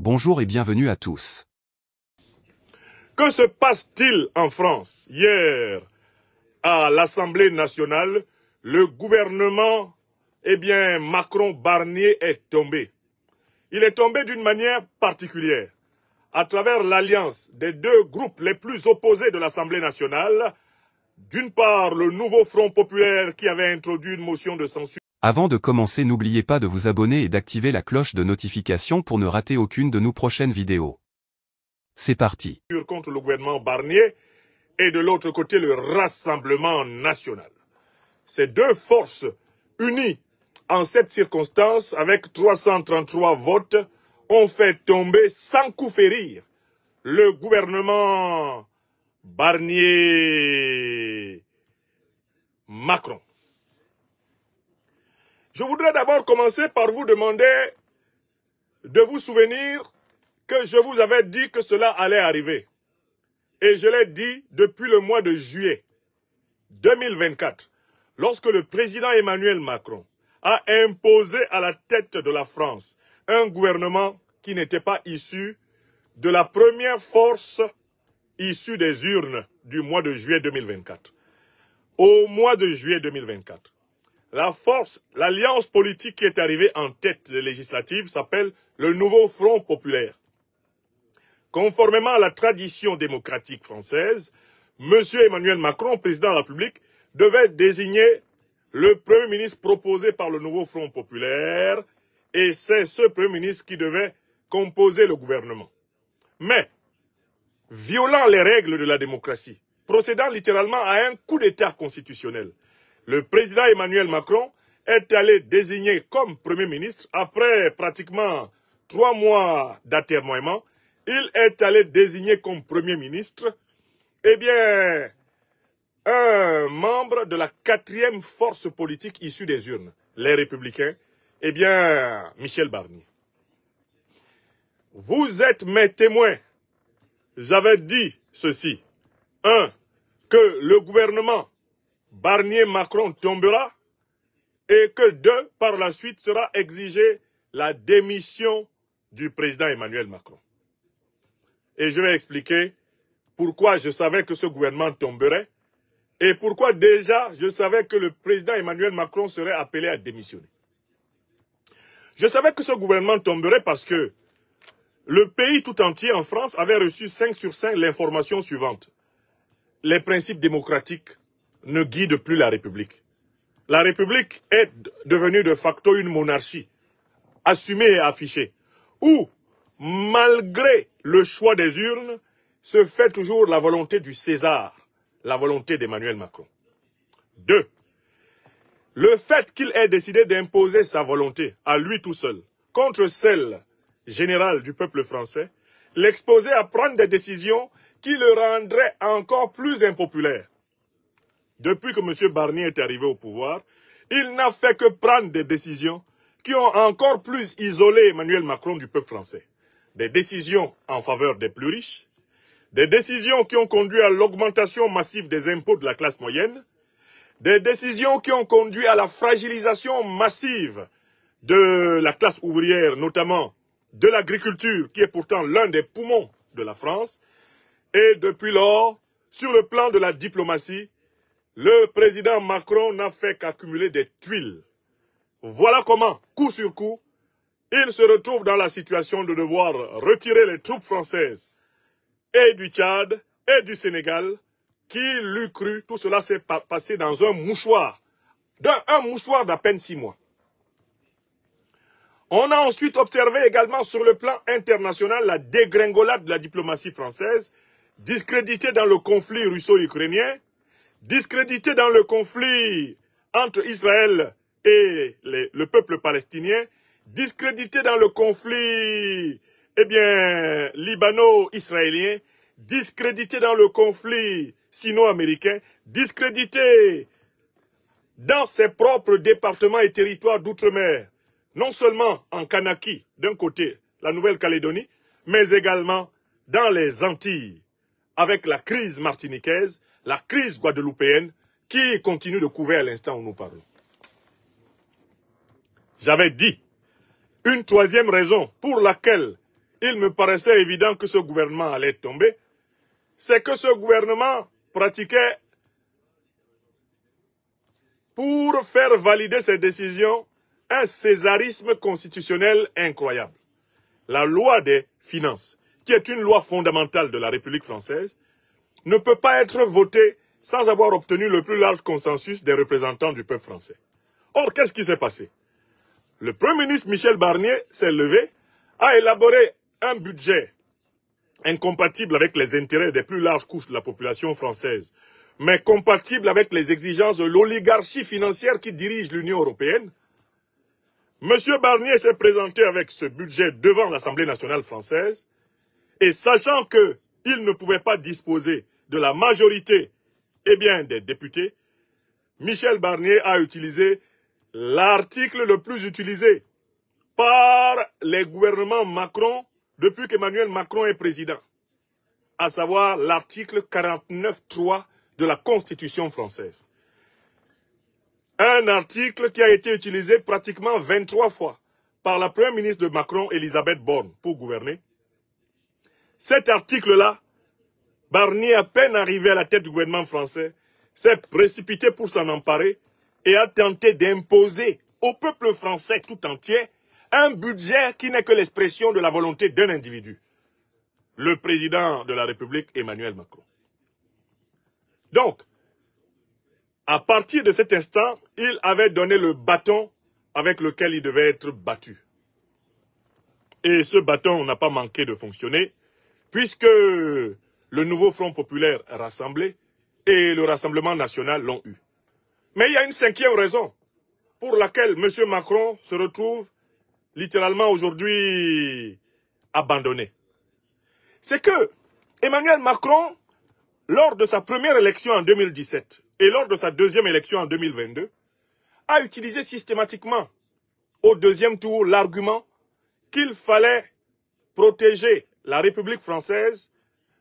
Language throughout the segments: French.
Bonjour et bienvenue à tous. Que se passe-t-il en France? Hier, à l'Assemblée nationale, le gouvernement, Macron-Barnier est tombé. Il est tombé d'une manière particulière, à travers l'alliance des deux groupes les plus opposés de l'Assemblée nationale. D'une part, le nouveau Front populaire qui avait introduit une motion de censure. Avant de commencer, n'oubliez pas de vous abonner et d'activer la cloche de notification pour ne rater aucune de nos prochaines vidéos. C'est parti. Contre le gouvernement Barnier et de l'autre côté le Rassemblement national. Ces deux forces unies en cette circonstance avec 333 votes ont fait tomber sans coup férir le gouvernement Barnier-Macron. Je voudrais d'abord commencer par vous demander de vous souvenir que je vous avais dit que cela allait arriver. Et je l'ai dit depuis le mois de juillet 2024, lorsque le président Emmanuel Macron a imposé à la tête de la France un gouvernement qui n'était pas issu de la première force issue des urnes du mois de juillet 2024. Au mois de juillet 2024, l'alliance politique qui est arrivée en tête des législatives s'appelle le Nouveau Front populaire. Conformément à la tradition démocratique française, M. Emmanuel Macron, président de la République, devait désigner le Premier ministre proposé par le Nouveau Front populaire, et c'est ce Premier ministre qui devait composer le gouvernement. Mais, violant les règles de la démocratie, procédant littéralement à un coup d'État constitutionnel, le président Emmanuel Macron est allé désigner comme Premier ministre, après pratiquement 3 mois d'atermoiement, il est allé désigner comme Premier ministre, un membre de la 4e force politique issue des urnes, les Républicains, Michel Barnier. Vous êtes mes témoins. J'avais dit ceci. 1. Que le gouvernement Barnier-Macron tombera et que 2. Par la suite sera exigée la démission du président Emmanuel Macron. Et je vais expliquer pourquoi je savais que ce gouvernement tomberait et pourquoi déjà je savais que le président Emmanuel Macron serait appelé à démissionner. Je savais que ce gouvernement tomberait parce que le pays tout entier en France avait reçu 5 sur 5 l'information suivante. Les principes démocratiques ne guident plus la République. La République est devenue de facto une monarchie, assumée et affichée, où, malgré le choix des urnes, se fait toujours la volonté du César, la volonté d'Emmanuel Macron. 2. Le fait qu'il ait décidé d'imposer sa volonté à lui tout seul, contre celle générale du peuple français, l'exposait à prendre des décisions qui le rendraient encore plus impopulaire. Depuis que M. Barnier est arrivé au pouvoir, il n'a fait que prendre des décisions qui ont encore plus isolé Emmanuel Macron du peuple français. Des décisions en faveur des plus riches, des décisions qui ont conduit à l'augmentation massive des impôts de la classe moyenne, des décisions qui ont conduit à la fragilisation massive de la classe ouvrière, notamment de l'agriculture, qui est pourtant l'un des poumons de la France. Et depuis lors, sur le plan de la diplomatie, le président Macron n'a fait qu'accumuler des tuiles. Voilà comment, coup sur coup, il se retrouve dans la situation de devoir retirer les troupes françaises et du Tchad et du Sénégal. Qui l'eût cru, tout cela s'est passé dans un mouchoir d'à peine 6 mois. On a ensuite observé également sur le plan international la dégringolade de la diplomatie française, discréditée dans le conflit russo-ukrainien, discréditée dans le conflit entre Israël et le peuple palestinien, discrédité dans le conflit libano-israélien, discrédité dans le conflit sino-américain, discrédité dans ses propres départements et territoires d'outre-mer, non seulement en Kanaki, d'un côté, la Nouvelle-Calédonie, mais également dans les Antilles, avec la crise martiniquaise, la crise guadeloupéenne, qui continue de couver à l'instant où nous parlons. J'avais dit, une troisième raison pour laquelle il me paraissait évident que ce gouvernement allait tomber, c'est que ce gouvernement pratiquait, pour faire valider ses décisions, un césarisme constitutionnel incroyable. La loi des finances, qui est une loi fondamentale de la République française, ne peut pas être votée sans avoir obtenu le plus large consensus des représentants du peuple français. Or, qu'est-ce qui s'est passé? Le Premier ministre Michel Barnier s'est levé, a élaboré un budget incompatible avec les intérêts des plus larges couches de la population française, mais compatible avec les exigences de l'oligarchie financière qui dirige l'Union européenne. Monsieur Barnier s'est présenté avec ce budget devant l'Assemblée nationale française, et sachant qu'il ne pouvait pas disposer de la majorité des députés, Michel Barnier a utilisé l'article le plus utilisé par les gouvernements Macron depuis qu'Emmanuel Macron est président, à savoir l'article 49.3 de la Constitution française. Un article qui a été utilisé pratiquement 23 fois par la première ministre de Macron, Elisabeth Borne, pour gouverner. Cet article-là, Barnier, à peine arrivé à la tête du gouvernement français, s'est précipité pour s'en emparer et a tenté d'imposer au peuple français tout entier un budget qui n'est que l'expression de la volonté d'un individu, le président de la République, Emmanuel Macron. Donc, à partir de cet instant, il avait donné le bâton avec lequel il devait être battu. Et ce bâton n'a pas manqué de fonctionner, puisque le nouveau Front populaire est rassemblé et le Rassemblement national l'ont eu. Mais il y a une cinquième raison pour laquelle M. Macron se retrouve littéralement aujourd'hui abandonné. C'est que Emmanuel Macron, lors de sa première élection en 2017 et lors de sa deuxième élection en 2022, a utilisé systématiquement au deuxième tour l'argument qu'il fallait protéger la République française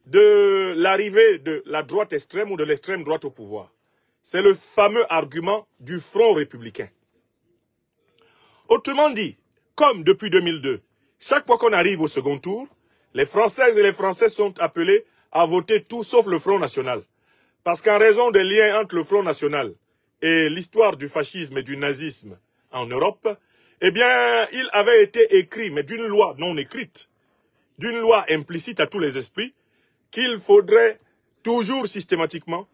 de l'arrivée de la droite extrême ou de l'extrême droite au pouvoir. C'est le fameux argument du Front républicain. Autrement dit, comme depuis 2002, chaque fois qu'on arrive au second tour, les Françaises et les Français sont appelés à voter tout sauf le Front national. Parce qu'en raison des liens entre le Front national et l'histoire du fascisme et du nazisme en Europe, eh bien, il avait été écrit, mais d'une loi non écrite, d'une loi implicite à tous les esprits, qu'il faudrait toujours systématiquement,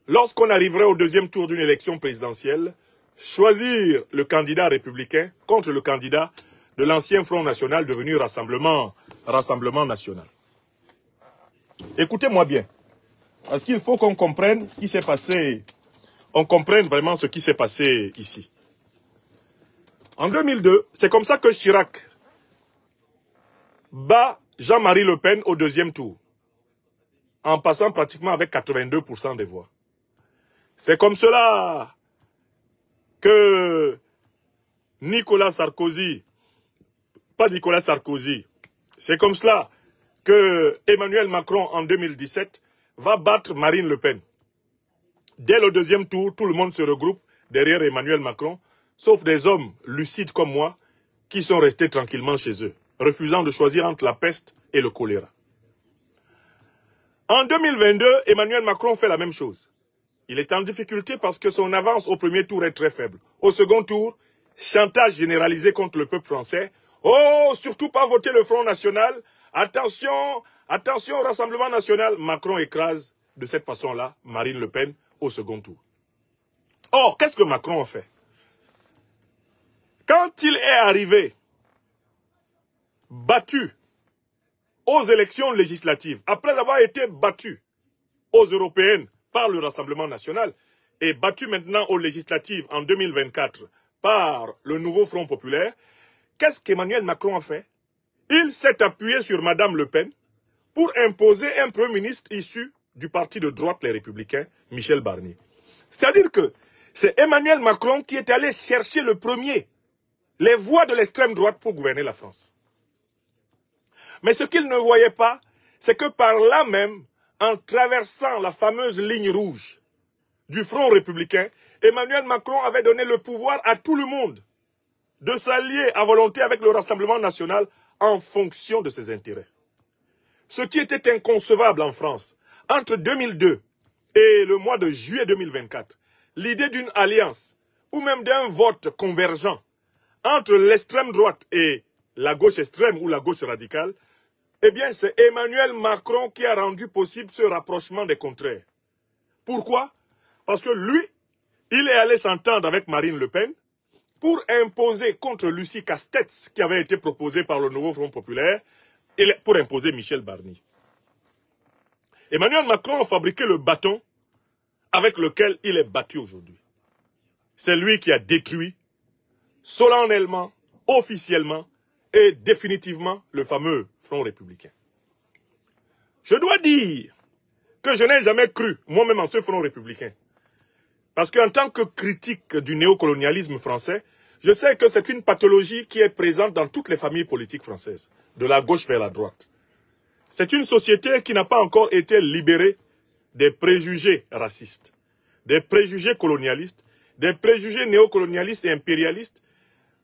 lorsqu'on arriverait au deuxième tour d'une élection présidentielle, choisir le candidat républicain contre le candidat de l'ancien Front national devenu Rassemblement national. Écoutez-moi bien, parce qu'il faut qu'on comprenne ce qui s'est passé, on comprenne vraiment ce qui s'est passé ici. En 2002, c'est comme ça que Chirac bat Jean-Marie Le Pen au deuxième tour, en passant pratiquement avec 82% des voix. C'est comme cela que Nicolas Sarkozy, pas Nicolas Sarkozy, c'est comme cela que Emmanuel Macron en 2017 va battre Marine Le Pen. Dès le deuxième tour, tout le monde se regroupe derrière Emmanuel Macron, sauf des hommes lucides comme moi qui sont restés tranquillement chez eux, refusant de choisir entre la peste et le choléra. En 2022, Emmanuel Macron fait la même chose. Il est en difficulté parce que son avance au premier tour est très faible. Au second tour, chantage généralisé contre le peuple français. Oh, surtout pas voter le Front national. Attention, attention au Rassemblement national. Macron écrase de cette façon-là Marine Le Pen au second tour. Or, qu'est-ce que Macron a fait? Quand il est arrivé, battu aux élections législatives, après avoir été battu aux européennes par le Rassemblement national et battu maintenant aux législatives en 2024 par le nouveau Front populaire, qu'est-ce qu'Emmanuel Macron a fait? Il s'est appuyé sur Madame Le Pen pour imposer un Premier ministre issu du parti de droite, les Républicains, Michel Barnier. C'est-à-dire que c'est Emmanuel Macron qui est allé chercher le premier les voix de l'extrême droite pour gouverner la France. Mais ce qu'il ne voyait pas, c'est que par là même, en traversant la fameuse ligne rouge du Front républicain, Emmanuel Macron avait donné le pouvoir à tout le monde de s'allier à volonté avec le Rassemblement national en fonction de ses intérêts. Ce qui était inconcevable en France, entre 2002 et le mois de juillet 2024, l'idée d'une alliance ou même d'un vote convergent entre l'extrême droite et la gauche extrême ou la gauche radicale, eh bien c'est Emmanuel Macron qui a rendu possible ce rapprochement des contraires. Pourquoi? Parce que lui, il est allé s'entendre avec Marine Le Pen pour imposer contre Lucie Castex, qui avait été proposée par le nouveau Front Populaire, et pour imposer Michel Barnier. Emmanuel Macron a fabriqué le bâton avec lequel il est battu aujourd'hui. C'est lui qui a détruit solennellement, officiellement et définitivement le fameux Front républicain. Je dois dire que je n'ai jamais cru, moi-même, en ce Front républicain. Parce qu'en tant que critique du néocolonialisme français, je sais que c'est une pathologie qui est présente dans toutes les familles politiques françaises, de la gauche vers la droite. C'est une société qui n'a pas encore été libérée des préjugés racistes, des préjugés colonialistes, des préjugés néocolonialistes et impérialistes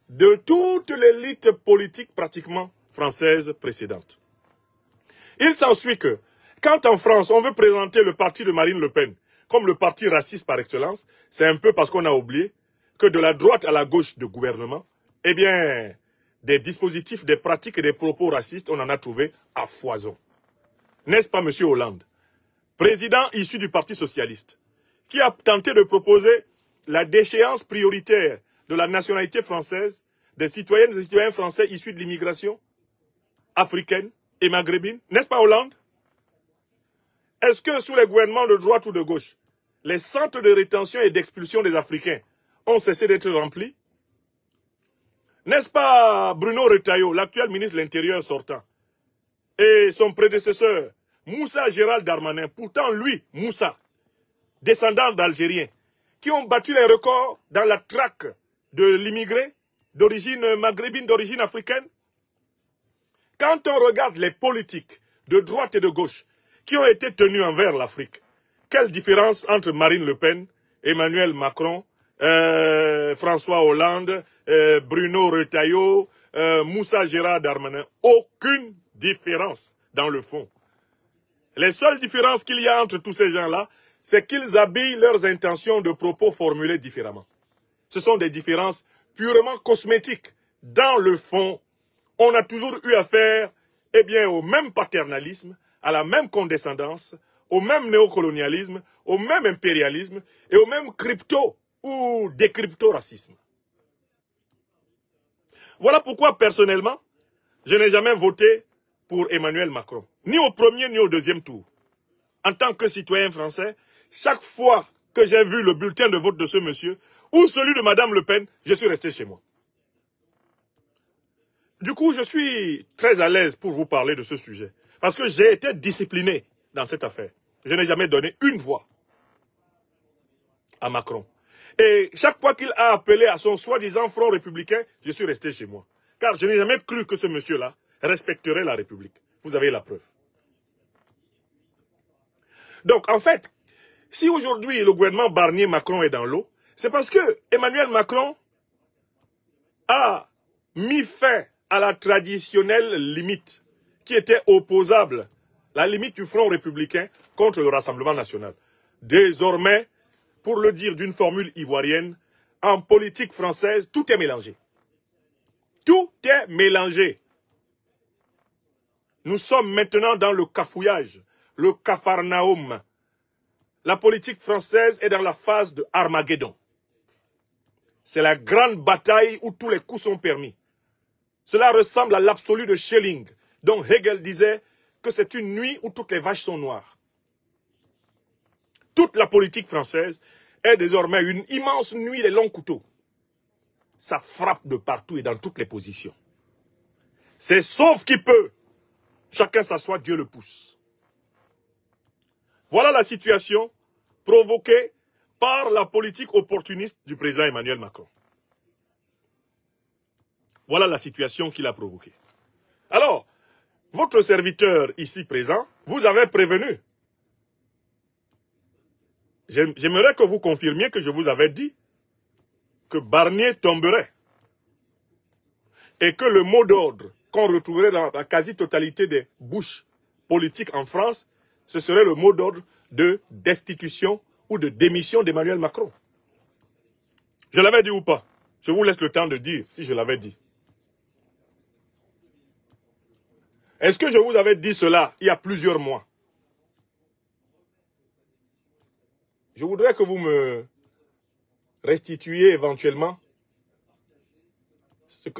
de toute l'élite politique pratiquement française précédente. Il s'ensuit que, quand en France on veut présenter le parti de Marine Le Pen comme le parti raciste par excellence, c'est un peu parce qu'on a oublié que de la droite à la gauche de gouvernement, eh bien, des dispositifs, des pratiques et des propos racistes, on en a trouvé à foison. N'est-ce pas, M. Hollande, président issu du Parti socialiste, qui a tenté de proposer la déchéance prioritaire de la nationalité française des citoyennes et citoyens français issus de l'immigration africaine et maghrébine? N'est-ce pas, Hollande? Est-ce que sous les gouvernements de droite ou de gauche, les centres de rétention et d'expulsion des Africains ont cessé d'être remplis? N'est-ce pas Bruno Retailleau, l'actuel ministre de l'Intérieur sortant, et son prédécesseur, Moussa Gérald Darmanin, pourtant lui, Moussa, descendant d'Algériens, qui ont battu les records dans la traque de l'immigré d'origine maghrébine, d'origine africaine? Quand on regarde les politiques de droite et de gauche qui ont été tenus envers l'Afrique, quelle différence entre Marine Le Pen, Emmanuel Macron, François Hollande, Bruno Retailleau, Moussa Gérald Darmanin? Aucune différence dans le fond. Les seules différences qu'il y a entre tous ces gens-là, c'est qu'ils habillent leurs intentions de propos formulés différemment. Ce sont des différences purement cosmétiques. Dans le fond, on a toujours eu affaire, eh bien, au même paternalisme, à la même condescendance, au même néocolonialisme, au même impérialisme et au même crypto ou décrypto-racisme. Voilà pourquoi, personnellement, je n'ai jamais voté pour Emmanuel Macron, ni au premier ni au deuxième tour. En tant que citoyen français, chaque fois que j'ai vu le bulletin de vote de ce monsieur, ou celui de Madame Le Pen, je suis resté chez moi. Du coup, je suis très à l'aise pour vous parler de ce sujet, parce que j'ai été discipliné dans cette affaire. Je n'ai jamais donné une voix à Macron. Et chaque fois qu'il a appelé à son soi-disant front républicain, je suis resté chez moi. Car je n'ai jamais cru que ce monsieur-là respecterait la République. Vous avez la preuve. Donc, en fait, si aujourd'hui le gouvernement Barnier-Macron est dans l'eau, c'est parce que Emmanuel Macron a mis fin à la traditionnelle limite qui était opposable, la limite du Front républicain contre le Rassemblement national. Désormais, pour le dire d'une formule ivoirienne, en politique française, tout est mélangé. Tout est mélangé. Nous sommes maintenant dans le cafouillage, le capharnaüm. La politique française est dans la phase de Armageddon. C'est la grande bataille où tous les coups sont permis. Cela ressemble à l'absolu de Schelling, dont Hegel disait que c'est une nuit où toutes les vaches sont noires. Toute la politique française est désormais une immense nuit des longs couteaux. Ça frappe de partout et dans toutes les positions. C'est sauf qui peut. Chacun s'assoit, Dieu le pousse. Voilà la situation provoquée par la politique opportuniste du président Emmanuel Macron. Voilà la situation qu'il a provoquée. Alors, votre serviteur ici présent, vous avez prévenu. J'aimerais que vous confirmiez que je vous avais dit que Barnier tomberait. Et que le mot d'ordre qu'on retrouverait dans la quasi-totalité des bouches politiques en France, ce serait le mot d'ordre de destitution ou de démission d'Emmanuel Macron. Je l'avais dit ou pas? Je vous laisse le temps de dire si je l'avais dit. Est-ce que je vous avais dit cela il y a plusieurs mois? Je voudrais que vous me restituiez éventuellement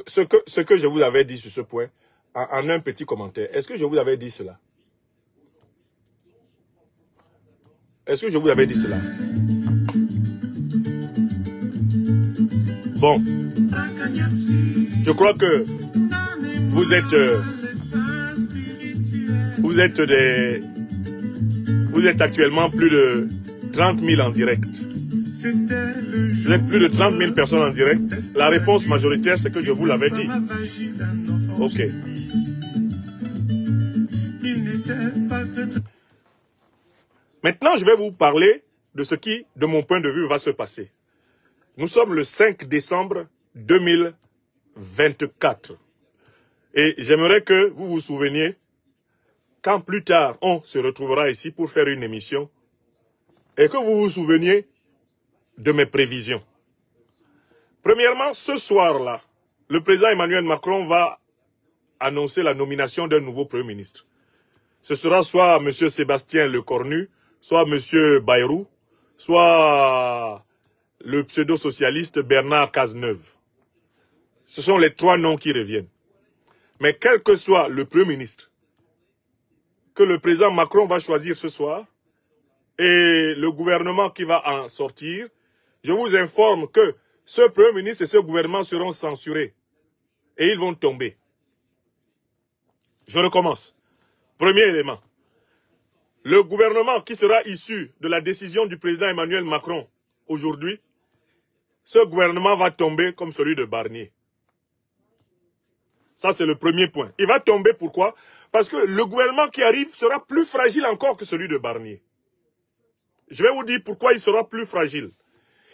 ce que je vous avais dit sur ce point en un petit commentaire. Est-ce que je vous avais dit cela? Est-ce que je vous avais dit cela? Bon. Je crois que vous êtes actuellement plus de 30 000 en direct. Vous êtes plus de 30 000 personnes en direct. La réponse majoritaire, c'est que je vous l'avais dit. Ok. Maintenant, je vais vous parler de ce qui, de mon point de vue, va se passer. Nous sommes le 5 décembre 2024. Et j'aimerais que vous vous souveniez, quand plus tard on se retrouvera ici pour faire une émission, et que vous vous souveniez de mes prévisions. Premièrement, ce soir-là, le président Emmanuel Macron va annoncer la nomination d'un nouveau Premier ministre. Ce sera soit M. Sébastien Lecornu, soit M. Bayrou, soit le pseudo-socialiste Bernard Cazeneuve. Ce sont les trois noms qui reviennent. Mais quel que soit le Premier ministre que le président Macron va choisir ce soir, et le gouvernement qui va en sortir, je vous informe que ce Premier ministre et ce gouvernement seront censurés. Et ils vont tomber. Je recommence. Premier élément. Le gouvernement qui sera issu de la décision du président Emmanuel Macron aujourd'hui, ce gouvernement va tomber comme celui de Barnier. Ça, c'est le premier point. Il va tomber, pourquoi? Parce que le gouvernement qui arrive sera plus fragile encore que celui de Barnier. Je vais vous dire pourquoi il sera plus fragile.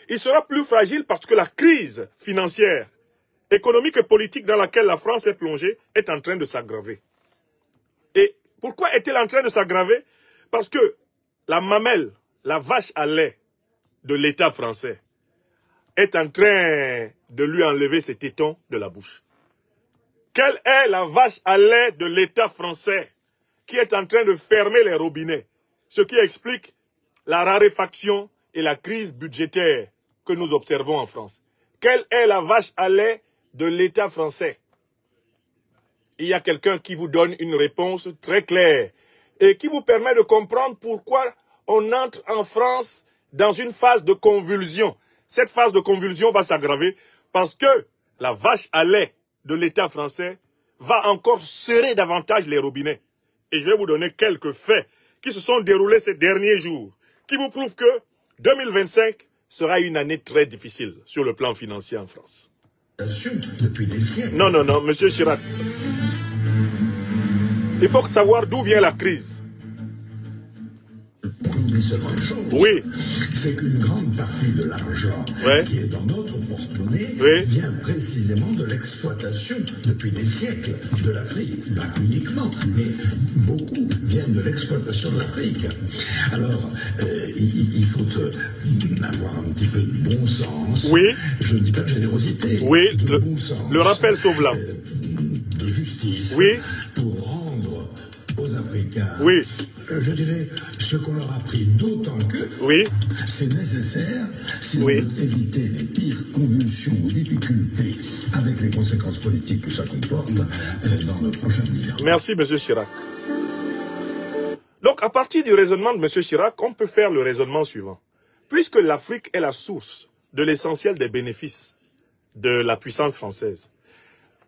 Il sera plus fragile parce que la crise financière, économique et politique dans laquelle la France est plongée est en train de s'aggraver. Et pourquoi est-elle en train de s'aggraver? Parce que la mamelle, la vache à lait de l'État français est en train de lui enlever ses tétons de la bouche. Quelle est la vache à lait de l'État français qui est en train de fermer les robinets? Ce qui explique la raréfaction et la crise budgétaire que nous observons en France. Quelle est la vache à lait de l'État français? Il y a quelqu'un qui vous donne une réponse très claire et qui vous permet de comprendre pourquoi on entre en France dans une phase de convulsion. Cette phase de convulsion va s'aggraver parce que la vache à lait de l'État français va encore serrer davantage les robinets. Et je vais vous donner quelques faits qui se sont déroulés ces derniers jours, qui vous prouvent que 2025 sera une année très difficile sur le plan financier en France. Depuis des siècles. Non, non, non, monsieur Chirac. Il faut savoir d'où vient la crise. On oublie seulement une chose. Oui. C'est qu'une grande partie de l'argent qui est dans notre porte-monnaie vient précisément de l'exploitation depuis des siècles de l'Afrique. Pas uniquement, mais beaucoup viennent de l'exploitation de l'Afrique. Alors, il faut avoir un petit peu de bon sens. Oui. Je ne dis pas de générosité. Oui, de bon sens. Le rappel sauve l'âme. De justice. Oui. Pour rendre aux Africains. Oui. Je dirais ce qu'on leur a pris, d'autant que c'est nécessaire si on veut éviter les pires convulsions ou difficultés avec les conséquences politiques que ça comporte dans le prochain avenir. Merci, M. Chirac. Donc, à partir du raisonnement de M. Chirac, on peut faire le raisonnement suivant. Puisque l'Afrique est la source de l'essentiel des bénéfices de la puissance française,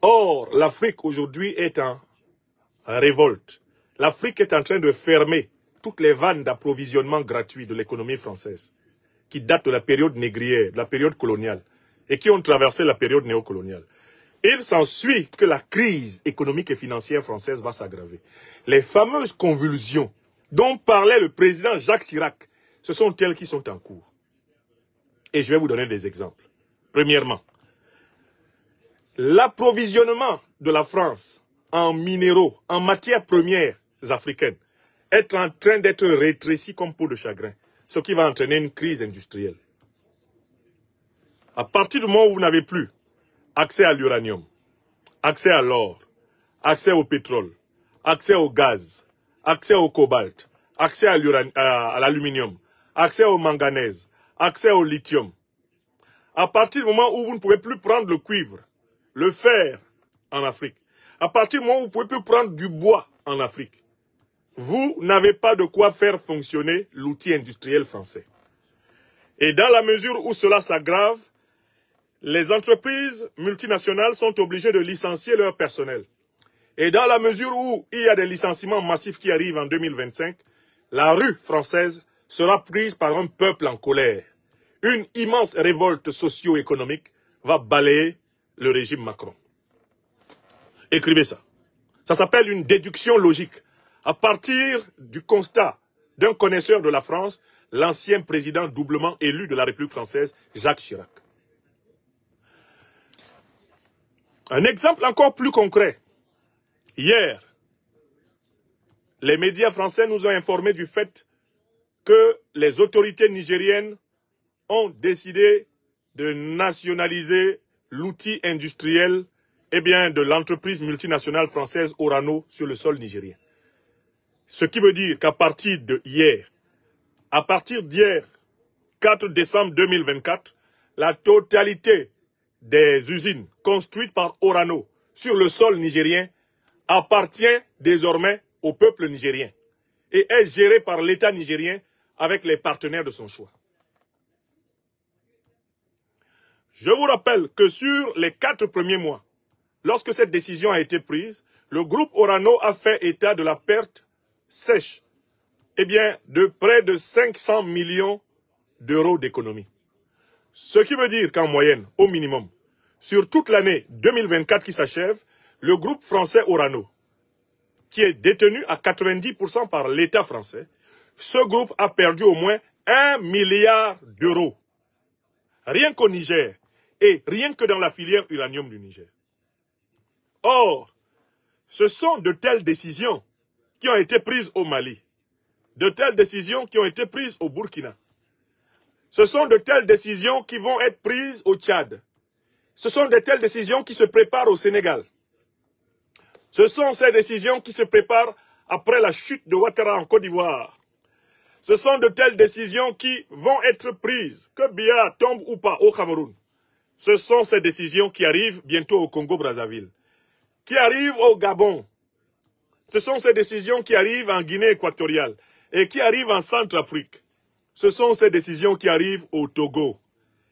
or, l'Afrique aujourd'hui est en révolte. L'Afrique est en train de fermer toutes les vannes d'approvisionnement gratuit de l'économie française, qui datent de la période négrière, de la période coloniale, et qui ont traversé la période néocoloniale. Il s'ensuit que la crise économique et financière française va s'aggraver. Les fameuses convulsions dont parlait le président Jacques Chirac, ce sont elles qui sont en cours. Et je vais vous donner des exemples. Premièrement, l'approvisionnement de la France en minéraux, en matières premières africaines, est en train d'être rétrécie comme peau de chagrin, ce qui va entraîner une crise industrielle. À partir du moment où vous n'avez plus accès à l'uranium, accès à l'or, accès au pétrole, accès au gaz, accès au cobalt, accès à l'aluminium, accès au manganèse, accès au lithium, à partir du moment où vous ne pouvez plus prendre le cuivre, le fer en Afrique, à partir du moment où vous ne pouvez plus prendre du bois en Afrique, vous n'avez pas de quoi faire fonctionner l'outil industriel français. Et dans la mesure où cela s'aggrave, les entreprises multinationales sont obligées de licencier leur personnel. Et dans la mesure où il y a des licenciements massifs qui arrivent en 2025, la rue française sera prise par un peuple en colère. Une immense révolte socio-économique va balayer le régime Macron. Écrivez ça. Ça s'appelle une déduction logique. À partir du constat d'un connaisseur de la France, l'ancien président doublement élu de la République française, Jacques Chirac. Un exemple encore plus concret. Hier, les médias français nous ont informé du fait que les autorités nigériennes ont décidé de nationaliser l'outil industriel de l'entreprise multinationale française Orano sur le sol nigérien. Ce qui veut dire qu'à partir d'hier, 4 décembre 2024, la totalité des usines construites par Orano sur le sol nigérien appartient désormais au peuple nigérien et est gérée par l'État nigérien avec les partenaires de son choix. Je vous rappelle que sur les 4 premiers mois, lorsque cette décision a été prise, le groupe Orano a fait état de la perte sèche de près de 500 millions d'euros d'économie. Ce qui veut dire qu'en moyenne, au minimum, sur toute l'année 2024 qui s'achève, le groupe français Orano, qui est détenu à 90% par l'État français, ce groupe a perdu au moins 1 milliard d'euros. Rien qu'au Niger et rien que dans la filière uranium du Niger. Or, ce sont de telles décisions qui ont été prises au Mali, de telles décisions qui ont été prises au Burkina. Ce sont de telles décisions qui vont être prises au Tchad. Ce sont de telles décisions qui se préparent au Sénégal. Ce sont ces décisions qui se préparent après la chute de Ouattara en Côte d'Ivoire. Ce sont de telles décisions qui vont être prises, que Biya tombe ou pas au Cameroun. Ce sont ces décisions qui arrivent bientôt au Congo-Brazzaville, qui arrivent au Gabon. Ce sont ces décisions qui arrivent en Guinée équatoriale et qui arrivent en Centrafrique. Ce sont ces décisions qui arrivent au Togo,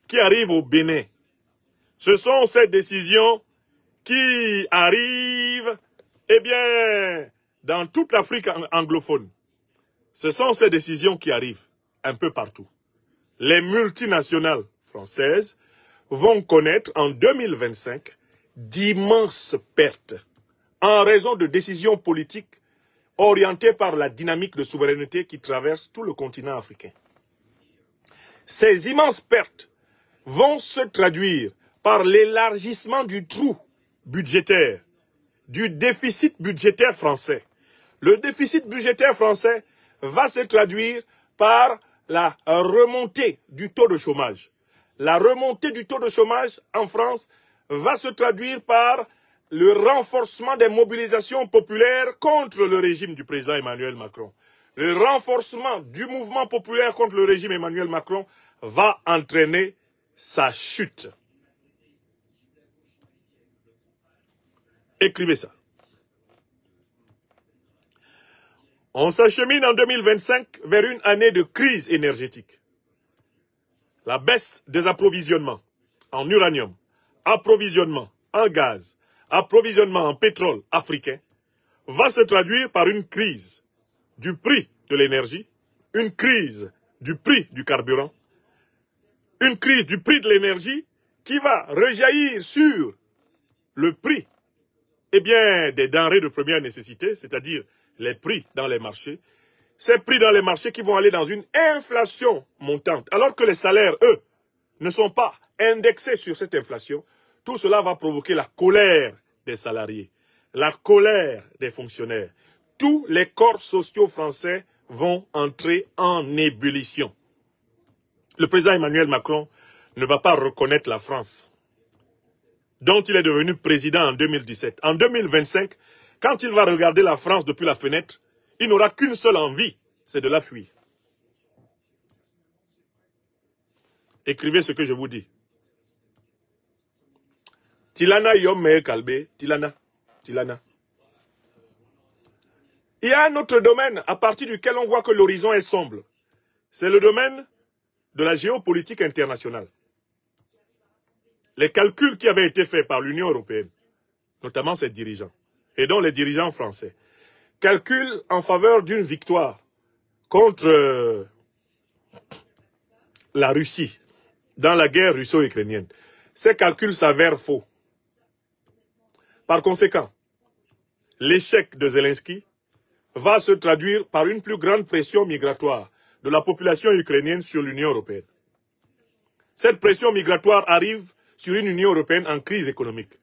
qui arrivent au Bénin. Ce sont ces décisions qui arrivent, dans toute l'Afrique anglophone. Ce sont ces décisions qui arrivent un peu partout. Les multinationales françaises vont connaître en 2025 d'immenses pertes en raison de décisions politiques orientées par la dynamique de souveraineté qui traverse tout le continent africain. Ces immenses pertes vont se traduire par l'élargissement du trou budgétaire, du déficit budgétaire français. Le déficit budgétaire français va se traduire par la remontée du taux de chômage. La remontée du taux de chômage en France va se traduire par le renforcement des mobilisations populaires contre le régime du président Emmanuel Macron. Le renforcement du mouvement populaire contre le régime Emmanuel Macron va entraîner sa chute. Écrivez ça. On s'achemine en 2025 vers une année de crise énergétique. La baisse des approvisionnements en uranium, approvisionnement en gaz, approvisionnement en pétrole africain va se traduire par une crise du prix de l'énergie, une crise du prix du carburant, une crise du prix de l'énergie qui va rejaillir sur le prix des denrées de première nécessité, c'est-à-dire les prix dans les marchés, ces prix dans les marchés qui vont aller dans une inflation montante, alors que les salaires, eux, ne sont pas indexés sur cette inflation. Tout cela va provoquer la colère des salariés, la colère des fonctionnaires. Tous les corps sociaux français vont entrer en ébullition. Le président Emmanuel Macron ne va pas reconnaître la France, dont il est devenu président en 2017. En 2025, quand il va regarder la France depuis la fenêtre, il n'aura qu'une seule envie, c'est de la fuir. Écrivez ce que je vous dis. Tilana Yom Kalbe, Tilana. Il y a un autre domaine à partir duquel on voit que l'horizon est sombre. C'est le domaine de la géopolitique internationale. Les calculs qui avaient été faits par l'Union européenne, notamment ses dirigeants, et dont les dirigeants français, calculent en faveur d'une victoire contre la Russie dans la guerre russo-ukrainienne. Ces calculs s'avèrent faux. Par conséquent, l'échec de Zelensky va se traduire par une plus grande pression migratoire de la population ukrainienne sur l'Union européenne. Cette pression migratoire arrive sur une Union européenne en crise économique.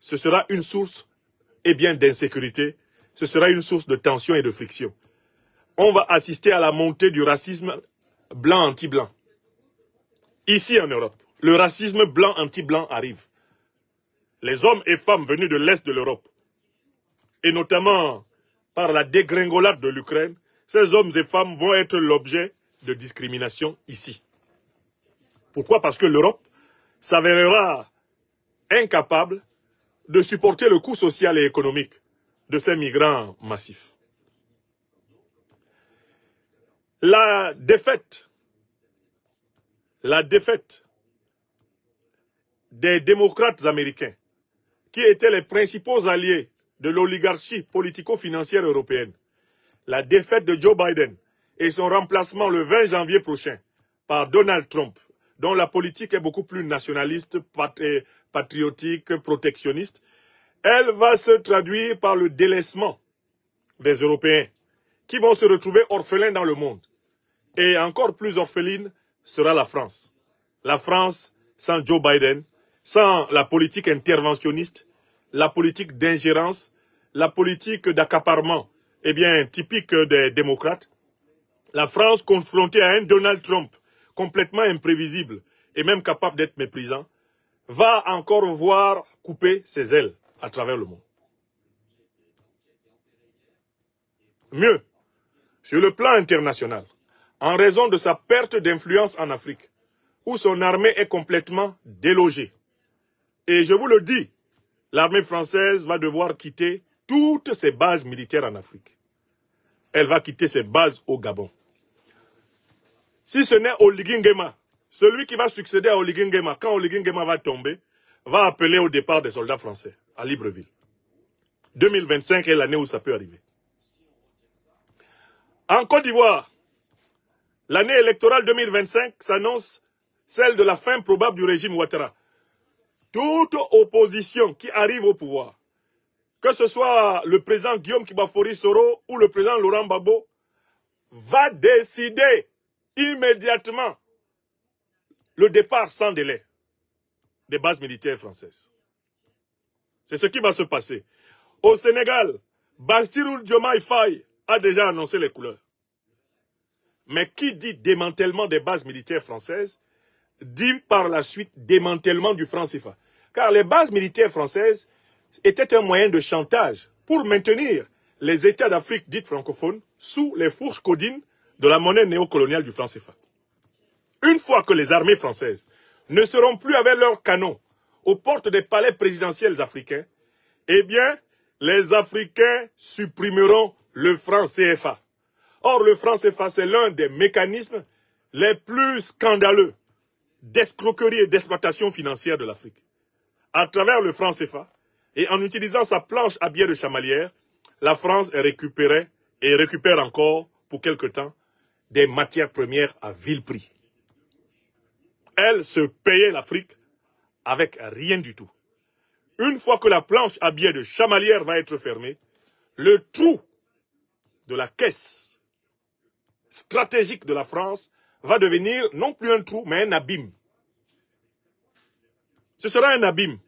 Ce sera une source d'insécurité, ce sera une source de tension et de friction. On va assister à la montée du racisme blanc anti-blanc. Ici en Europe, le racisme blanc anti-blanc arrive. Les hommes et femmes venus de l'Est de l'Europe, et notamment par la dégringolade de l'Ukraine, ces hommes et femmes vont être l'objet de discrimination ici. Pourquoi? Parce que l'Europe s'avérera incapable de supporter le coût social et économique de ces migrants massifs. La défaite des démocrates américains, qui étaient les principaux alliés de l'oligarchie politico-financière européenne, la défaite de Joe Biden et son remplacement le 20 janvier prochain par Donald Trump, dont la politique est beaucoup plus nationaliste, patriotique, protectionniste, elle va se traduire par le délaissement des Européens qui vont se retrouver orphelins dans le monde. Et encore plus orpheline sera la France. La France sans Joe Biden, sans la politique interventionniste, la politique d'ingérence, la politique d'accaparement, typique des démocrates. La France confrontée à un Donald Trump complètement imprévisible et même capable d'être méprisant, va encore voir couper ses ailes à travers le monde. Mieux, sur le plan international, en raison de sa perte d'influence en Afrique, où son armée est complètement délogée. Et je vous le dis, l'armée française va devoir quitter toutes ses bases militaires en Afrique. Elle va quitter ses bases au Gabon. Si ce n'est Oligui Nguema, celui qui va succéder à Oligui Nguema, quand Oligui Nguema va tomber, va appeler au départ des soldats français à Libreville. 2025 est l'année où ça peut arriver. En Côte d'Ivoire, l'année électorale 2025 s'annonce celle de la fin probable du régime Ouattara. Toute opposition qui arrive au pouvoir, que ce soit le président Guillaume Kibafori Soro ou le président Laurent Gbagbo, va décider immédiatement le départ sans délai des bases militaires françaises. C'est ce qui va se passer. Au Sénégal, Bassirou Diomaye Faye a déjà annoncé les couleurs. Mais qui dit démantèlement des bases militaires françaises, dit par la suite démantèlement du franc CFA. Car les bases militaires françaises étaient un moyen de chantage pour maintenir les États d'Afrique dites francophones sous les fourches codines de la monnaie néocoloniale du franc CFA. Une fois que les armées françaises ne seront plus avec leurs canons aux portes des palais présidentiels africains, eh bien, les Africains supprimeront le franc CFA. Or, le franc CFA, c'est l'un des mécanismes les plus scandaleux d'escroquerie et d'exploitation financière de l'Afrique. À travers le franc CFA, et en utilisant sa planche à billets de chamalière, la France récupère encore, pour quelque temps, des matières premières à vil prix. Elle se payait l'Afrique avec rien du tout. Une fois que la planche à billets de chamalière va être fermée, le trou de la caisse stratégique de la France va devenir non plus un trou, mais un abîme. Ce sera un abîme.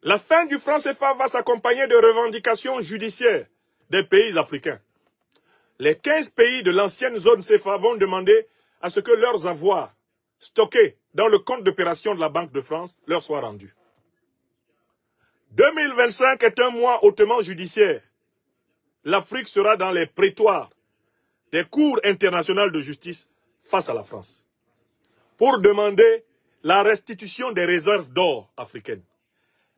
La fin du franc CFA va s'accompagner de revendications judiciaires des pays africains. Les 15 pays de l'ancienne zone CFA vont demander à ce que leurs avoirs stockés dans le compte d'opération de la Banque de France leur soient rendus. 2025 est un mois hautement judiciaire. L'Afrique sera dans les prétoires des cours internationales de justice face à la France pour demander la restitution des réserves d'or africaines,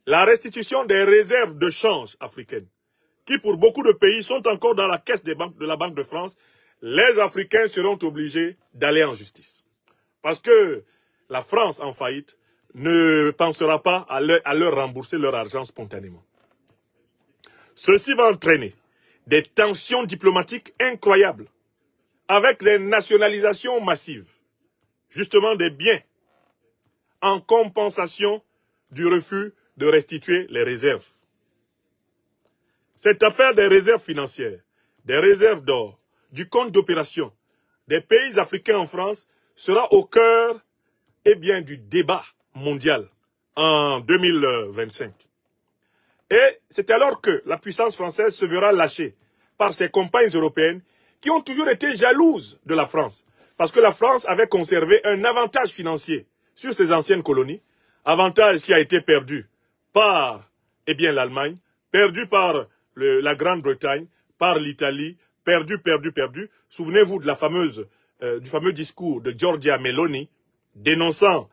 la restitution des réserves de change africaines, qui pour beaucoup de pays sont encore dans la caisse de la Banque de France. Les Africains seront obligés d'aller en justice. Parce que la France en faillite ne pensera pas à leur rembourser leur argent spontanément. Ceci va entraîner des tensions diplomatiques incroyables, avec les nationalisations massives, justement des biens, en compensation du refus de restituer les réserves. Cette affaire des réserves financières, des réserves d'or, du compte d'opération des pays africains en France sera au cœur du débat mondial en 2025. Et c'est alors que la puissance française se verra lâchée par ses compagnes européennes qui ont toujours été jalouses de la France. Parce que la France avait conservé un avantage financier sur ses anciennes colonies, avantage qui a été perdu par l'Allemagne, perdu par la Grande-Bretagne, par l'Italie, perdu. Souvenez-vous de du fameux discours de Giorgia Meloni dénonçant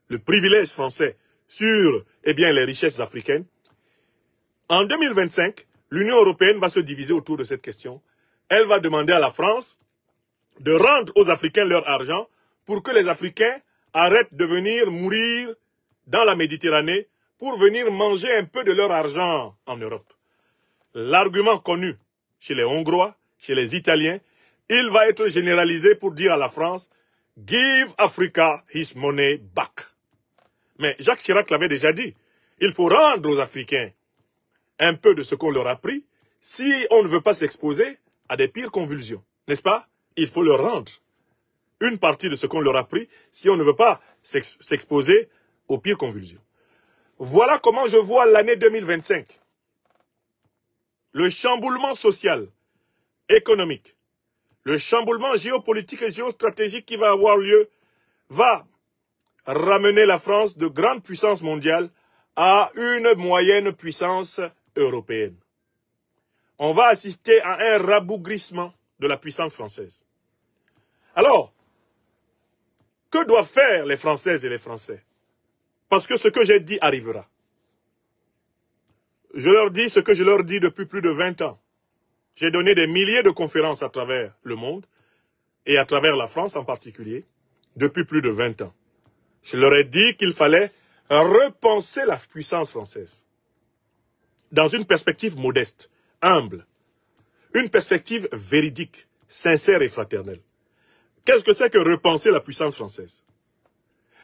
le privilège français sur les richesses africaines. En 2025, l'Union européenne va se diviser autour de cette question. Elle va demander à la France de rendre aux Africains leur argent pour que les Africains arrêtent de venir mourir dans la Méditerranée pour venir manger un peu de leur argent en Europe. L'argument connu chez les Hongrois, chez les Italiens, il va être généralisé pour dire à la France « Give Africa his money back ». Mais Jacques Chirac l'avait déjà dit, il faut rendre aux Africains un peu de ce qu'on leur a pris si on ne veut pas s'exposer à des pires convulsions. N'est-ce pas? Il faut leur rendre une partie de ce qu'on leur a pris si on ne veut pas s'exposer aux pires convulsions. Voilà comment je vois l'année 2025. Le chamboulement social, économique, le chamboulement géopolitique et géostratégique qui va avoir lieu va ramener la France de grande puissance mondiale à une moyenne puissance européenne. On va assister à un rabougrissement de la puissance française. Alors, que doivent faire les Françaises et les Français? Parce que ce que j'ai dit arrivera. Je leur dis ce que je leur dis depuis plus de 20 ans. J'ai donné des milliers de conférences à travers le monde, et à travers la France en particulier, depuis plus de 20 ans. Je leur ai dit qu'il fallait repenser la puissance française dans une perspective modeste, humble, une perspective véridique, sincère et fraternelle. Qu'est-ce que c'est que repenser la puissance française?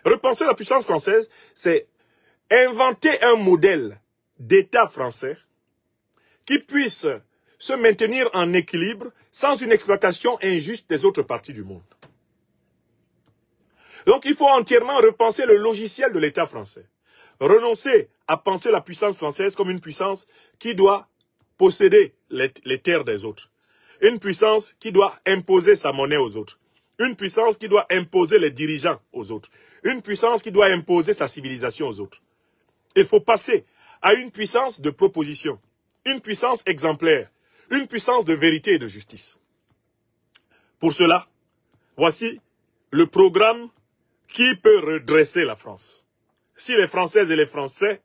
Repenser la puissance française, c'est inventer un modèle d'État français qui puisse se maintenir en équilibre sans une exploitation injuste des autres parties du monde. Donc il faut entièrement repenser le logiciel de l'État français. Renoncer à penser la puissance française comme une puissance qui doit posséder les terres des autres. Une puissance qui doit imposer sa monnaie aux autres. Une puissance qui doit imposer les dirigeants aux autres. Une puissance qui doit imposer sa civilisation aux autres. Il faut passer à une puissance de proposition, une puissance exemplaire, une puissance de vérité et de justice. Pour cela, voici le programme qui peut redresser la France. Si les Françaises et les Français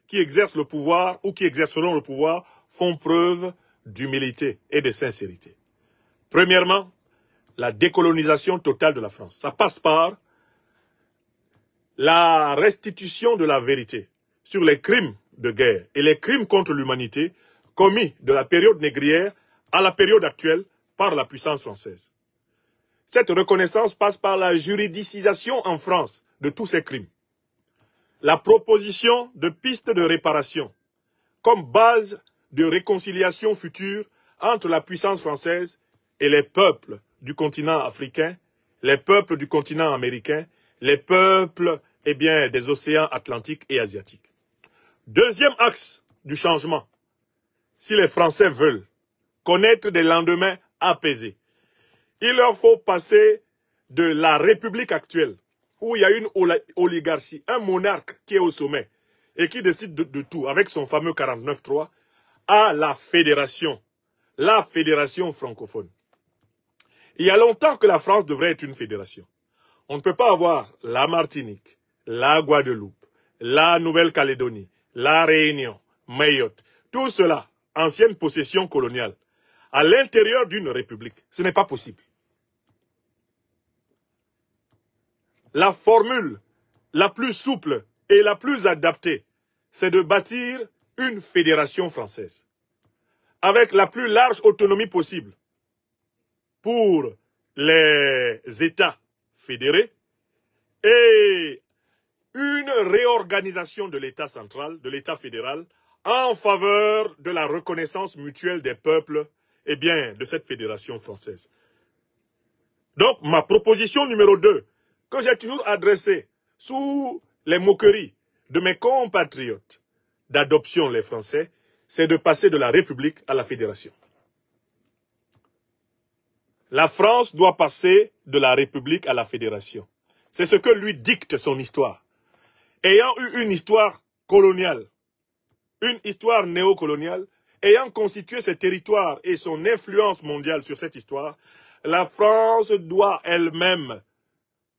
qui exercent le pouvoir ou qui exerceront le pouvoir font preuve d'humilité et de sincérité. Premièrement, la décolonisation totale de la France. Ça passe par la restitution de la vérité sur les crimes de guerre et les crimes contre l'humanité commis de la période négrière à la période actuelle par la puissance française. Cette reconnaissance passe par la juridicisation en France de tous ces crimes. La proposition de pistes de réparation comme base de réconciliation future entre la puissance française et les peuples du continent africain, les peuples du continent américain, les peuples des océans Atlantique et Asiatique. Deuxième axe du changement. Si les Français veulent connaître des lendemains apaisés, il leur faut passer de la République actuelle, où il y a une oligarchie, un monarque qui est au sommet et qui décide de tout avec son fameux 49-3, à la fédération francophone. Il y a longtemps que la France devrait être une fédération. On ne peut pas avoir la Martinique, la Guadeloupe, la Nouvelle-Calédonie, la Réunion, Mayotte, tout cela, ancienne possession coloniale, à l'intérieur d'une république. Ce n'est pas possible. La formule la plus souple et la plus adaptée, c'est de bâtir une fédération française, avec la plus large autonomie possible pour les États fédérés et une réorganisation de l'État central, de l'État fédéral, en faveur de la reconnaissance mutuelle des peuples et bien de cette fédération française. Donc, ma proposition numéro 2, que j'ai toujours adressée sous les moqueries de mes compatriotes d'adoption, les Français, c'est de passer de la République à la fédération. La France doit passer de la République à la fédération. C'est ce que lui dicte son histoire. Ayant eu une histoire coloniale, une histoire néocoloniale, ayant constitué ses territoires et son influence mondiale sur cette histoire, la France doit elle-même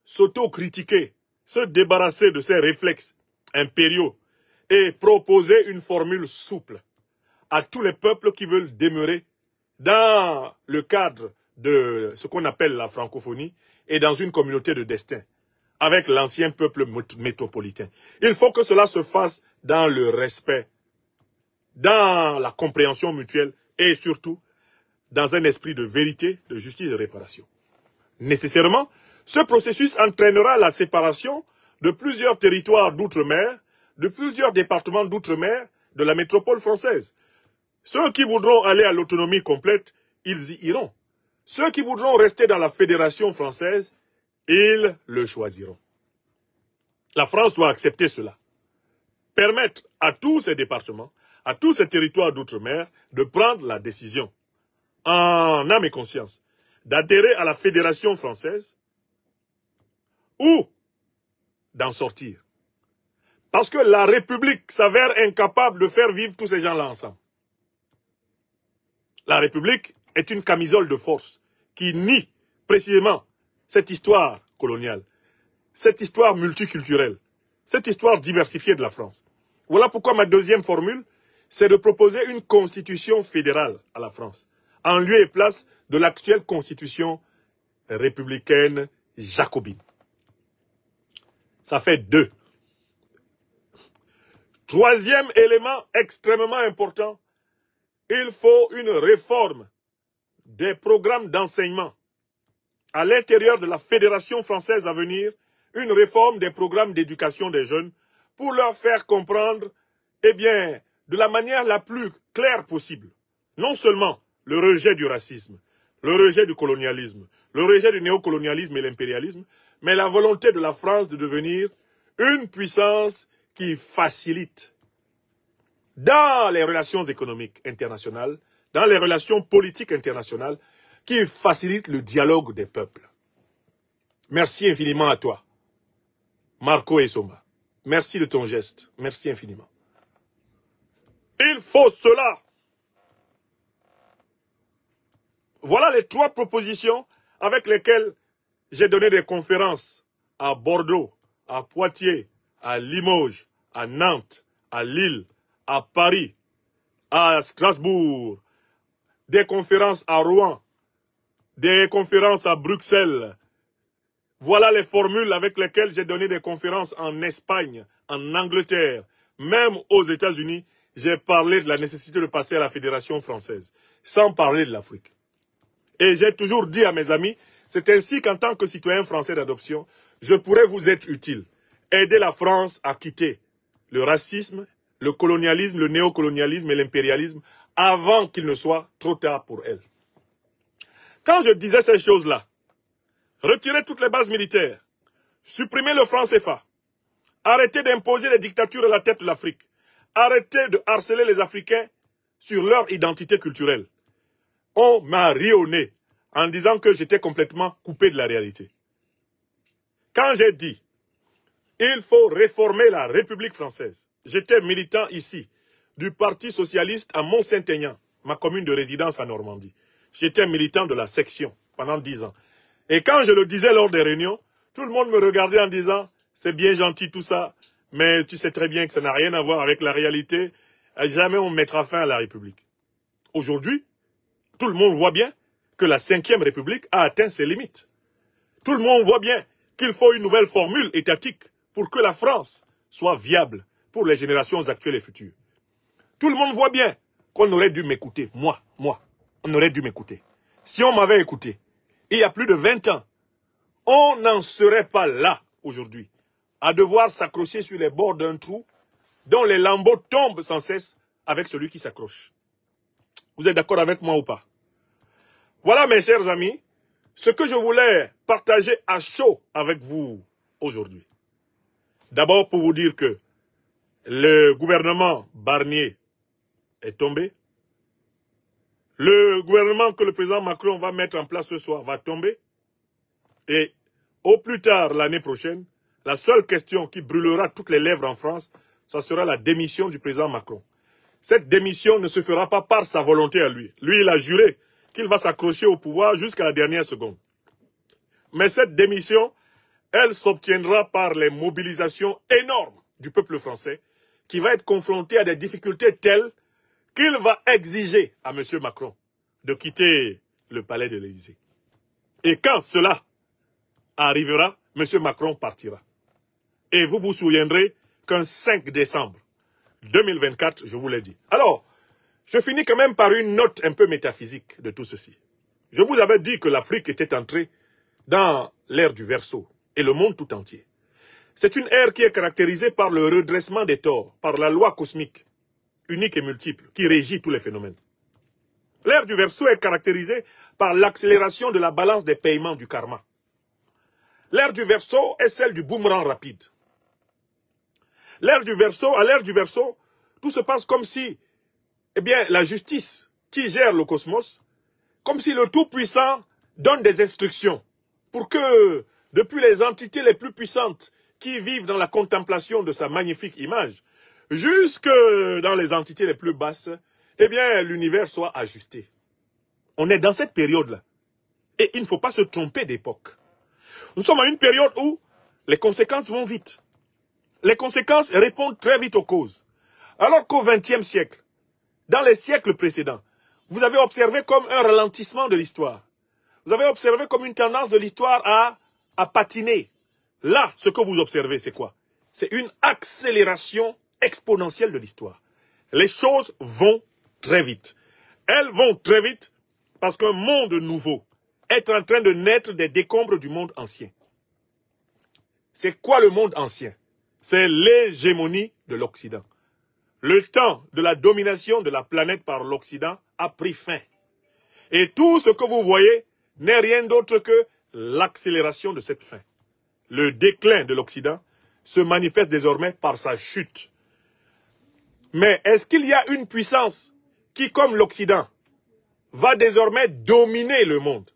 s'autocritiquer, se débarrasser de ses réflexes impériaux et proposer une formule souple à tous les peuples qui veulent demeurer dans le cadre de ce qu'on appelle la francophonie et dans une communauté de destin avec l'ancien peuple métropolitain. Il faut que cela se fasse dans le respect, dans la compréhension mutuelle et surtout dans un esprit de vérité, de justice et de réparation. Nécessairement, ce processus entraînera la séparation de plusieurs territoires d'outre-mer, de plusieurs départements d'outre-mer de la métropole française. Ceux qui voudront aller à l'autonomie complète, ils y iront. Ceux qui voudront rester dans la fédération française, ils le choisiront. La France doit accepter cela. Permettre à tous ces départements, à tous ces territoires d'outre-mer de prendre la décision, en âme et conscience, d'adhérer à la fédération française ou d'en sortir. Parce que la République s'avère incapable de faire vivre tous ces gens-là ensemble. La République est une camisole de force qui nie précisément cette histoire coloniale, cette histoire multiculturelle, cette histoire diversifiée de la France. Voilà pourquoi ma deuxième formule, c'est de proposer une constitution fédérale à la France, en lieu et place de l'actuelle constitution républicaine jacobine. Ça fait 2. Troisième élément extrêmement important, il faut une réforme des programmes d'enseignement à l'intérieur de la Fédération française à venir, une réforme des programmes d'éducation des jeunes pour leur faire comprendre, eh bien, de la manière la plus claire possible, non seulement le rejet du racisme, le rejet du colonialisme, le rejet du néocolonialisme et l'impérialisme, mais la volonté de la France de devenir une puissance qui facilite dans les relations économiques internationales, dans les relations politiques internationales, qui facilite le dialogue des peuples. Merci infiniment à toi, Marco Essomba. Merci de ton geste. Merci infiniment. Il faut cela. Voilà les 3 propositions avec lesquelles j'ai donné des conférences à Bordeaux, à Poitiers, à Limoges, à Nantes, à Lille, à Paris, à Strasbourg, des conférences à Rouen, des conférences à Bruxelles. Voilà les formules avec lesquelles j'ai donné des conférences en Espagne, en Angleterre, même aux États-Unis. J'ai parlé de la nécessité de passer à la Fédération française, sans parler de l'Afrique. Et j'ai toujours dit à mes amis, c'est ainsi qu'en tant que citoyen français d'adoption, je pourrais vous être utile. Aider la France à quitter le racisme, le colonialisme, le néocolonialisme et l'impérialisme avant qu'il ne soit trop tard pour elle. Quand je disais ces choses-là, retirer toutes les bases militaires, supprimer le franc CFA, arrêter d'imposer les dictatures à la tête de l'Afrique, arrêtez de harceler les Africains sur leur identité culturelle. On m'a ri au nez en disant que j'étais complètement coupé de la réalité. Quand j'ai dit il faut réformer la République française, j'étais militant ici du Parti socialiste à Mont-Saint-Aignan, ma commune de résidence en Normandie. J'étais militant de la section pendant 10 ans. Et quand je le disais lors des réunions, tout le monde me regardait en disant « c'est bien gentil tout ça, mais tu sais très bien que ça n'a rien à voir avec la réalité. Jamais on mettra fin à la République. » Aujourd'hui, tout le monde voit bien que la 5e République a atteint ses limites. Tout le monde voit bien qu'il faut une nouvelle formule étatique pour que la France soit viable pour les générations actuelles et futures. Tout le monde voit bien qu'on aurait dû m'écouter. Moi, on aurait dû m'écouter. Si on m'avait écouté, il y a plus de 20 ans, on n'en serait pas là aujourd'hui, à devoir s'accrocher sur les bords d'un trou dont les lambeaux tombent sans cesse avec celui qui s'accroche. Vous êtes d'accord avec moi ou pas? Voilà, mes chers amis, ce que je voulais partager à chaud avec vous aujourd'hui. D'abord pour vous dire que le gouvernement Barnier est tombé. Le gouvernement que le président Macron va mettre en place ce soir va tomber. Et au plus tard l'année prochaine, la seule question qui brûlera toutes les lèvres en France, ça sera la démission du président Macron. Cette démission ne se fera pas par sa volonté à lui. Lui, il a juré qu'il va s'accrocher au pouvoir jusqu'à la dernière seconde. Mais cette démission, elle s'obtiendra par les mobilisations énormes du peuple français qui va être confronté à des difficultés telles qu'il va exiger à M. Macron de quitter le palais de l'Élysée. Et quand cela arrivera, M. Macron partira. Et vous vous souviendrez qu'un 5 décembre 2024, je vous l'ai dit. Alors, je finis quand même par une note un peu métaphysique de tout ceci. Je vous avais dit que l'Afrique était entrée dans l'ère du Verseau et le monde tout entier. C'est une ère qui est caractérisée par le redressement des torts, par la loi cosmique, unique et multiple, qui régit tous les phénomènes. L'ère du Verseau est caractérisée par l'accélération de la balance des paiements du karma. L'ère du Verseau est celle du boomerang rapide. À l'ère du Verseau, tout se passe comme si, la justice qui gère le cosmos, comme si le Tout-Puissant donne des instructions pour que, depuis les entités les plus puissantes qui vivent dans la contemplation de sa magnifique image, jusque dans les entités les plus basses, l'univers soit ajusté. On est dans cette période-là. Et il ne faut pas se tromper d'époque. Nous sommes à une période où les conséquences vont vite. Les conséquences répondent très vite aux causes. Alors qu'au XXe siècle, dans les siècles précédents, vous avez observé comme un ralentissement de l'histoire. Vous avez observé comme une tendance de l'histoire à patiner. Là, ce que vous observez, c'est quoi? C'est une accélération exponentielle de l'histoire. Les choses vont très vite. Elles vont très vite parce qu'un monde nouveau est en train de naître des décombres du monde ancien. C'est quoi le monde ancien? C'est l'hégémonie de l'Occident. Le temps de la domination de la planète par l'Occident a pris fin. Et tout ce que vous voyez n'est rien d'autre que l'accélération de cette fin. Le déclin de l'Occident se manifeste désormais par sa chute. Mais est-ce qu'il y a une puissance qui, comme l'Occident, va désormais dominer le monde?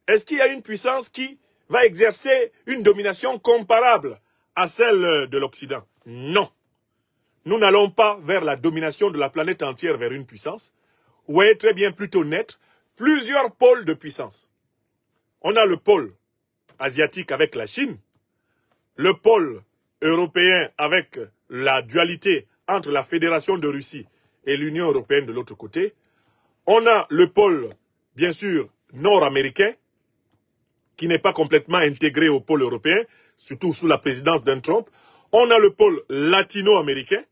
Est-ce qu'il y a une puissance qui va exercer une domination comparable à celle de l'Occident? Non. Nous n'allons pas vers la domination de la planète entière vers une puissance. Vous voyez très bien, plutôt naître plusieurs pôles de puissance. On a le pôle asiatique avec la Chine, le pôle européen avec la dualité entre la Fédération de Russie et l'Union européenne de l'autre côté. On a le pôle, bien sûr, nord-américain, qui n'est pas complètement intégré au pôle européen, surtout sous la présidence d'un Trump. On a le pôle latino-américain,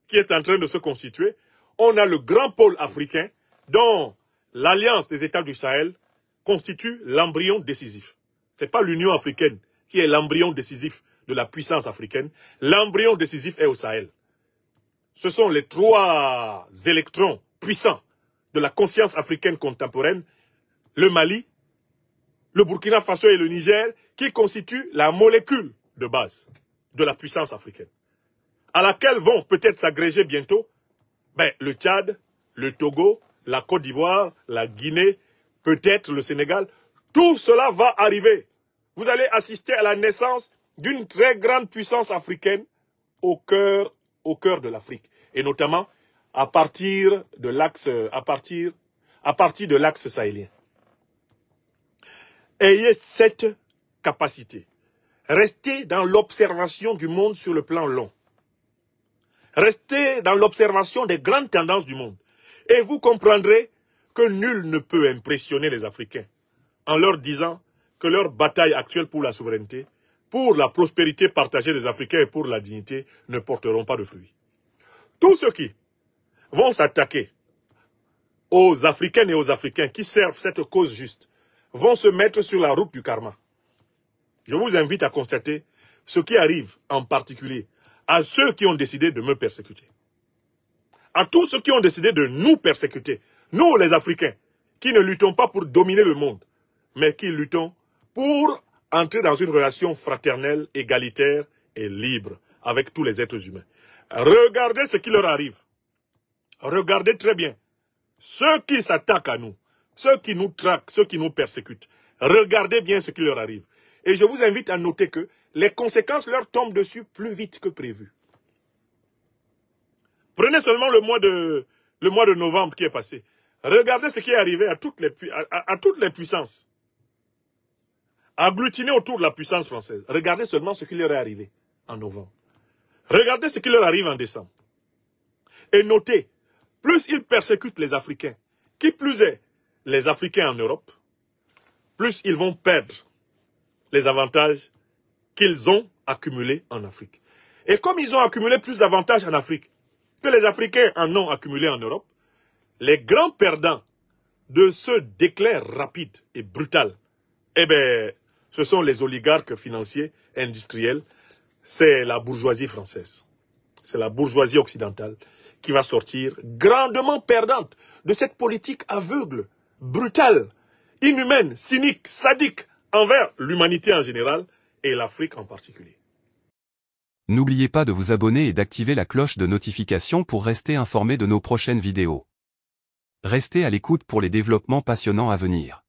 qui est en train de se constituer. On a le grand pôle africain, dont l'Alliance des États du Sahel constitue l'embryon décisif. Ce n'est pas l'Union africaine qui est l'embryon décisif de la puissance africaine. L'embryon décisif est au Sahel. Ce sont les 3 électrons puissants de la conscience africaine contemporaine, le Mali, le Burkina Faso et le Niger, qui constituent la molécule de base de la puissance africaine. à laquelle vont peut-être s'agréger bientôt le Tchad, le Togo, la Côte d'Ivoire, la Guinée, peut-être le Sénégal. Tout cela va arriver. Vous allez assister à la naissance d'une très grande puissance africaine au cœur de l'Afrique. Et notamment à partir de l'axe sahélien. Ayez cette capacité. Restez dans l'observation du monde sur le plan long. Restez dans l'observation des grandes tendances du monde. Et vous comprendrez que nul ne peut impressionner les Africains en leur disant que leur bataille actuelle pour la souveraineté, pour la prospérité partagée des Africains et pour la dignité ne porteront pas de fruits. Tous ceux qui vont s'attaquer aux Africaines et aux Africains qui servent cette cause juste vont se mettre sur la route du karma. Je vous invite à constater ce qui arrive en particulier à ceux qui ont décidé de me persécuter. À tous ceux qui ont décidé de nous persécuter. Nous, les Africains, qui ne luttons pas pour dominer le monde, mais qui luttons pour entrer dans une relation fraternelle, égalitaire et libre avec tous les êtres humains. Regardez ce qui leur arrive. Regardez très bien. Ceux qui s'attaquent à nous, ceux qui nous traquent, ceux qui nous persécutent, regardez bien ce qui leur arrive. Et je vous invite à noter que les conséquences leur tombent dessus plus vite que prévu. Prenez seulement le mois de novembre qui est passé. Regardez ce qui est arrivé à toutes les puissances. Agglutinées autour de la puissance française. Regardez seulement ce qui leur est arrivé en novembre. Regardez ce qui leur arrive en décembre. Et notez, plus ils persécutent les Africains, qui plus est les Africains en Europe, plus ils vont perdre les avantages qu'ils ont accumulés en Afrique. Et comme ils ont accumulé plus d'avantages en Afrique que les Africains en ont accumulé en Europe, les grands perdants de ce déclin rapide et brutal, ce sont les oligarques financiers, industriels, c'est la bourgeoisie française. C'est la bourgeoisie occidentale qui va sortir grandement perdante de cette politique aveugle, brutale, inhumaine, cynique, sadique envers l'humanité en général et l'Afrique en particulier. N'oubliez pas de vous abonner et d'activer la cloche de notification pour rester informé de nos prochaines vidéos. Restez à l'écoute pour les développements passionnants à venir.